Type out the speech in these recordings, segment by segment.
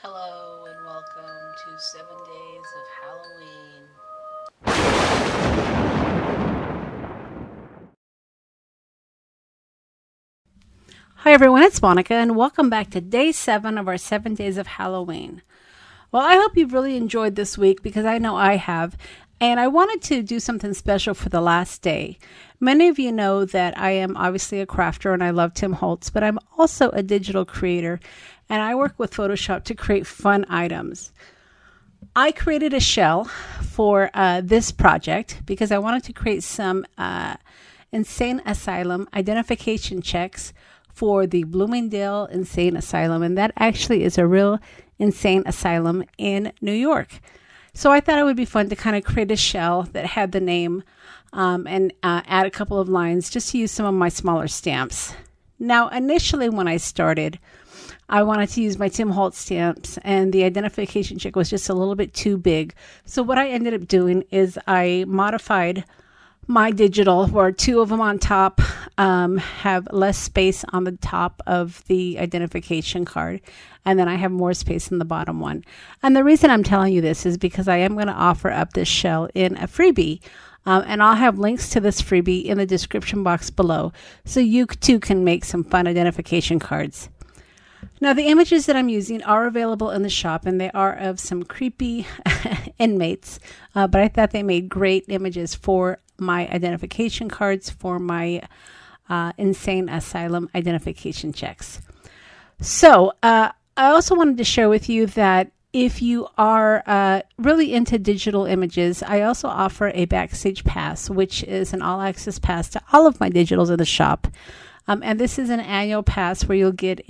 Hello and welcome to 7 Days of Halloween. Hi everyone, it's Monica and welcome back to day 7 of our 7 days of Halloween. Well, I hope you've really enjoyed this week because I know I have. And I wanted to do something special for the last day. Many of you know that I am obviously a crafter and I love Tim Holtz, but I'm also a digital creator and I work with Photoshop to create fun items. I created a shell for this project because I wanted to create some insane asylum identification checks for the Bloomingdale Insane Asylum, and that actually is a real insane asylum in New York. So I thought it would be fun to kind of create a shell that had the name and add a couple of lines just to use some of my smaller stamps. Now, initially when I started, I wanted to use my Tim Holtz stamps and the identification check was just a little bit too big. So what I ended up doing is I modified my digital, where two of them on top have less space on the top of the identification card, and then I have more space in the bottom one. And the reason I'm telling you this is because I am going to offer up this shell in a freebie. And I'll have links to this freebie in the description box below, so you too can make some fun identification cards. Now, the images that I'm using are available in the shop, and they are of some creepy inmates, but I thought they made great images for my identification cards for my insane asylum identification checks. So I also wanted to share with you that if you are really into digital images, I also offer a backstage pass, which is an all-access pass to all of my digitals in the shop. And this is an annual pass where you'll get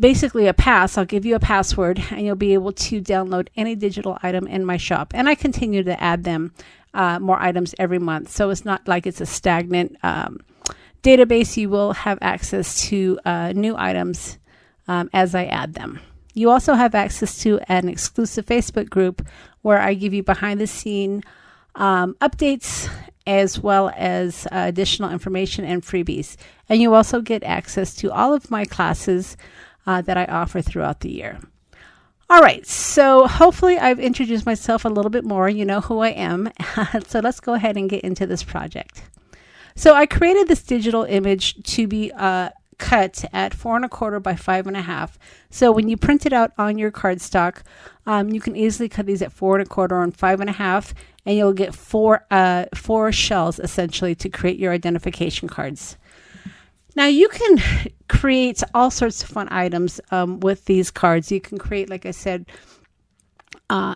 basically a pass. I'll give you a password and you'll be able to download any digital item in my shop. And I continue to add them, more items every month. So it's not like it's a stagnant database. You will have access to new items as I add them. You also have access to an exclusive Facebook group where I give you behind the scene updates as well as additional information and freebies. And you also get access to all of my classes that I offer throughout the year. All right, so hopefully I've introduced myself a little bit more. You know who I am. So let's go ahead and get into this project. So I created this digital image to be cut at 4¼ by 5½. So when you print it out on your cardstock, you can easily cut these at 4¼ and 5½, and you'll get four shells essentially to create your identification cards. Now you can create all sorts of fun items with these cards. You can create, like I said,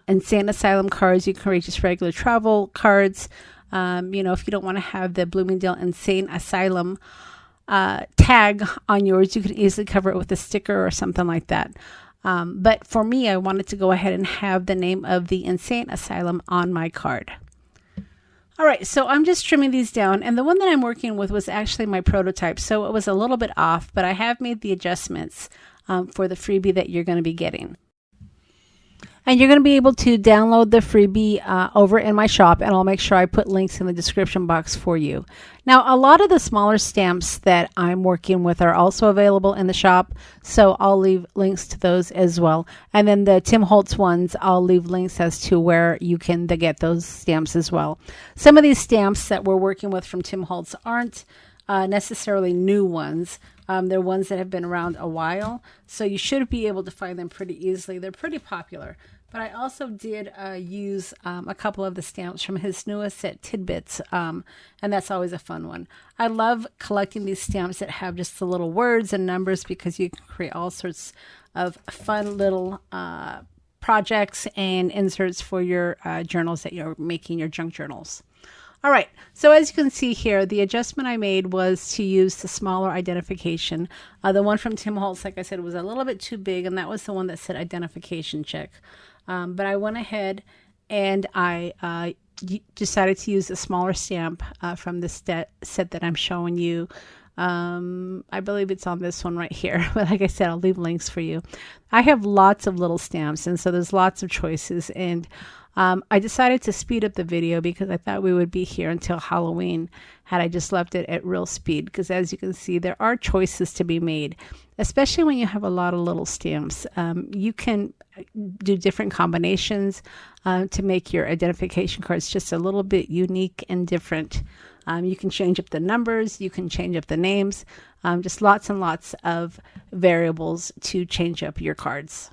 insane asylum cards. You can create just regular travel cards. If you don't want to have the Bloomingdale Insane Asylum tag on yours, you can easily cover it with a sticker or something like that. But for me, I wanted to go ahead and have the name of the Insane Asylum on my card. All right, so I'm just trimming these down, and the one that I'm working with was actually my prototype, so it was a little bit off, but I have made the adjustments for the freebie that you're going to be getting. And you're going to be able to download the freebie over in my shop, and I'll make sure I put links in the description box for you. Now, a lot of the smaller stamps that I'm working with are also available in the shop, so I'll leave links to those as well. And then the Tim Holtz ones, I'll leave links as to where you can get those stamps as well. Some of these stamps that we're working with from Tim Holtz aren't necessarily new ones. They're ones that have been around a while, so you should be able to find them pretty easily. They're pretty popular. But I also did use a couple of the stamps from his newest set, Tidbits, and that's always a fun one. I love collecting these stamps that have just the little words and numbers because you can create all sorts of fun little projects and inserts for your journals that you're making, your junk journals. All right, so as you can see here, the adjustment I made was to use the smaller identification. The one from Tim Holtz, like I said, was a little bit too big, and that was the one that said identification check. But I went ahead and I decided to use a smaller stamp from the set that I'm showing you I believe it's on this one right here, but like I said, I'll leave links for you. I have lots of little stamps, and so there's lots of choices, and I decided to speed up the video because I thought we would be here until Halloween had I just left it at real speed, because as you can see, there are choices to be made, especially when you have a lot of little stamps. You can do different combinations to make your identification cards just a little bit unique and different. You can change up the numbers, you can change up the names, just lots and lots of variables to change up your cards.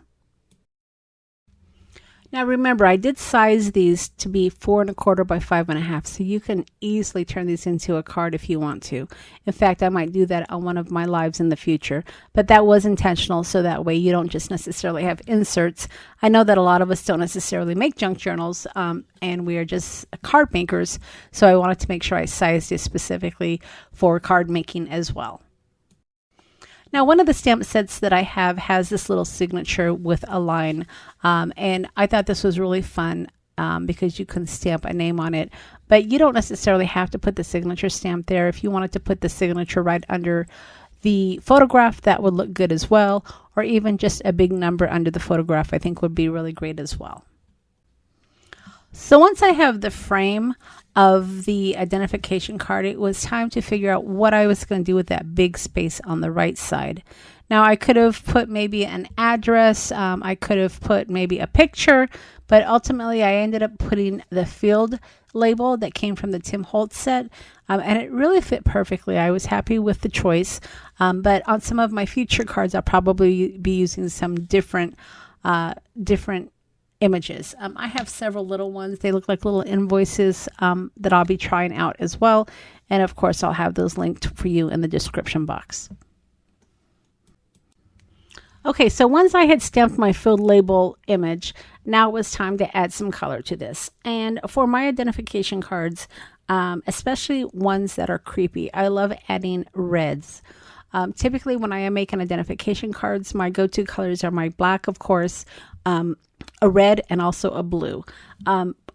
Now remember, I did size these to be 4 1/4 by 5 1/2, so you can easily turn these into a card if you want to. In fact, I might do that on one of my lives in the future, but that was intentional, so that way you don't just necessarily have inserts. I know that a lot of us don't necessarily make junk journals, and we are just card makers, so I wanted to make sure I sized it specifically for card making as well. Now, one of the stamp sets that I have has this little signature with a line, and I thought this was really fun because you can stamp a name on it, but you don't necessarily have to put the signature stamp there. If you wanted to put the signature right under the photograph, that would look good as well, or even just a big number under the photograph, I think would be really great as well. So once I have the frame of the identification card, it was time to figure out what I was going to do with that big space on the right side. Now I could have put maybe an address, I could have put maybe a picture, but ultimately I ended up putting the field label that came from the Tim Holtz set, and it really fit perfectly. I was happy with the choice, but on some of my future cards I'll probably be using some different images. I have several little ones. They look like little invoices that I'll be trying out as well. And of course, I'll have those linked for you in the description box. Okay, so once I had stamped my field label image, now it was time to add some color to this. And for my identification cards, especially ones that are creepy, I love adding reds. Typically, when I am making identification cards, my go-to colors are my black, of course, a red, and also a blue.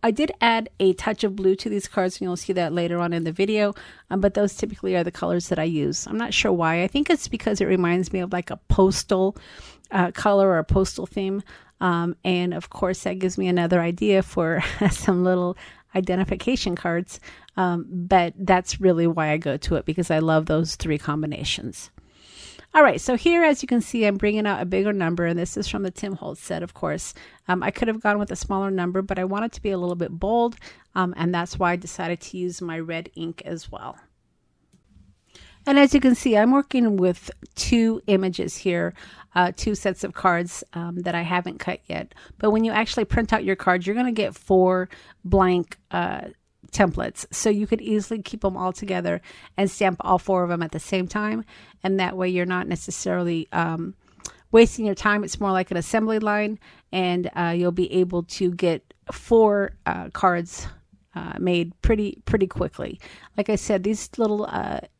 I did add a touch of blue to these cards, and you'll see that later on in the video, but those typically are the colors that I use. I'm not sure why. I think it's because it reminds me of like a postal color or a postal theme, and of course that gives me another idea for some little identification cards, but that's really why I go to it, because I love those three combinations. All right, so here, as you can see, I'm bringing out a bigger number, and this is from the Tim Holtz set, of course. I could have gone with a smaller number, but I wanted to be a little bit bold, and that's why I decided to use my red ink as well. And as you can see, I'm working with two images here, two sets of cards that I haven't cut yet. But when you actually print out your cards, you're going to get 4 blank templates, so you could easily keep them all together and stamp all 4 of them at the same time, and that way you're not necessarily wasting your time. It's more like an assembly line, and you'll be able to get 4 cards made pretty quickly. Like I said, these little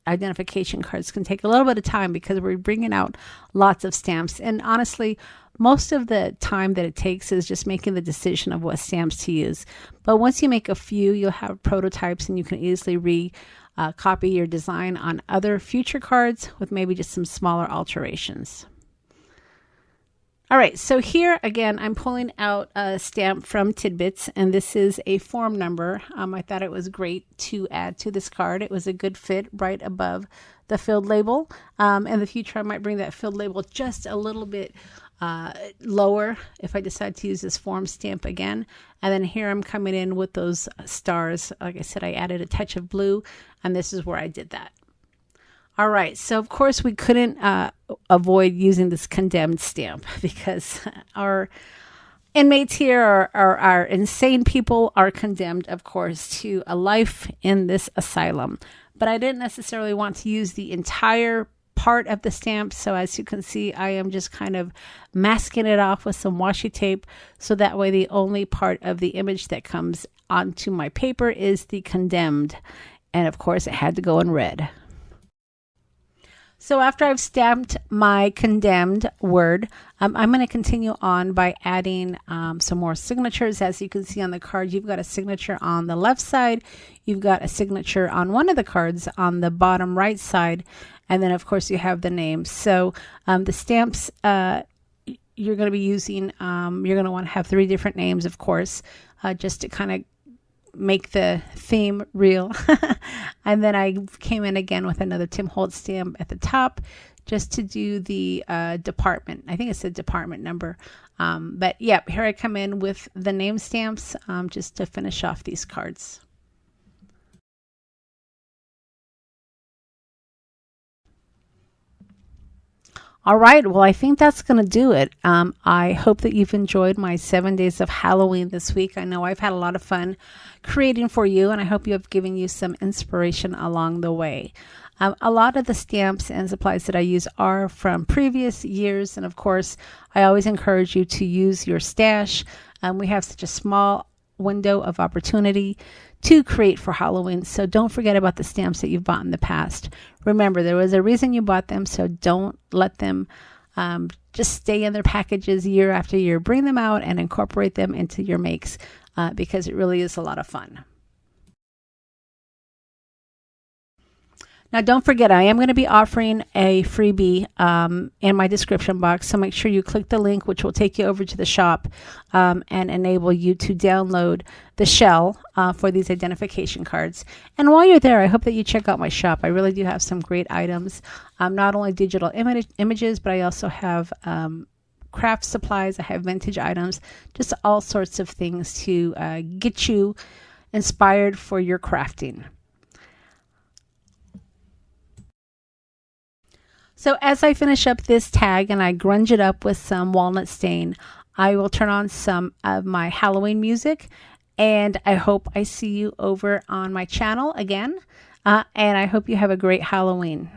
identification cards can take a little bit of time because we're bringing out lots of stamps, and honestly, most of the time that it takes is just making the decision of what stamps to use. But once you make a few, you'll have prototypes, and you can easily copy your design on other future cards with maybe just some smaller alterations. All right, so here again, I'm pulling out a stamp from Tidbits, and this is a form number. I thought it was great to add to this card. It was a good fit right above the field label. In the future, I might bring that field label just a little bit lower if I decide to use this form stamp again. And then here I'm coming in with those stars. Like I said, I added a touch of blue, and this is where I did that. All right, so of course we couldn't avoid using this condemned stamp because our inmates here, our insane people, are condemned, of course, to a life in this asylum. But I didn't necessarily want to use the entire part of the stamp, so as you can see, I am just kind of masking it off with some washi tape, so that way the only part of the image that comes onto my paper is the condemned, and of course it had to go in red. So after I've stamped my condemned word, I'm going to continue on by adding some more signatures. As you can see on the card, you've got a signature on the left side. You've got a signature on one of the cards on the bottom right side. And then, of course, you have the names. So the stamps you're going to be using, you're going to want to have 3 different names, of course, just to kind of make the theme real. And then I came in again with another Tim Holtz stamp at the top just to do the department. I think it's the department number. But yeah, here I come in with the name stamps just to finish off these cards. All right, well, I think that's going to do it. I hope that you've enjoyed my 7 days of Halloween this week. I know I've had a lot of fun creating for you, and I hope you have given you some inspiration along the way. A lot of the stamps and supplies that I use are from previous years, and of course, I always encourage you to use your stash. We have such a small window of opportunity to create for Halloween. So don't forget about the stamps that you've bought in the past. Remember, there was a reason you bought them, so don't let them just stay in their packages year after year. Bring them out and incorporate them into your makes because it really is a lot of fun. Now, don't forget, I am going to be offering a freebie in my description box. So make sure you click the link, which will take you over to the shop and enable you to download the shell for these identification cards. And while you're there, I hope that you check out my shop. I really do have some great items, not only digital images, but I also have craft supplies. I have vintage items, just all sorts of things to get you inspired for your crafting. So as I finish up this tag and I grunge it up with some walnut stain, I will turn on some of my Halloween music, and I hope I see you over on my channel again, and I hope you have a great Halloween.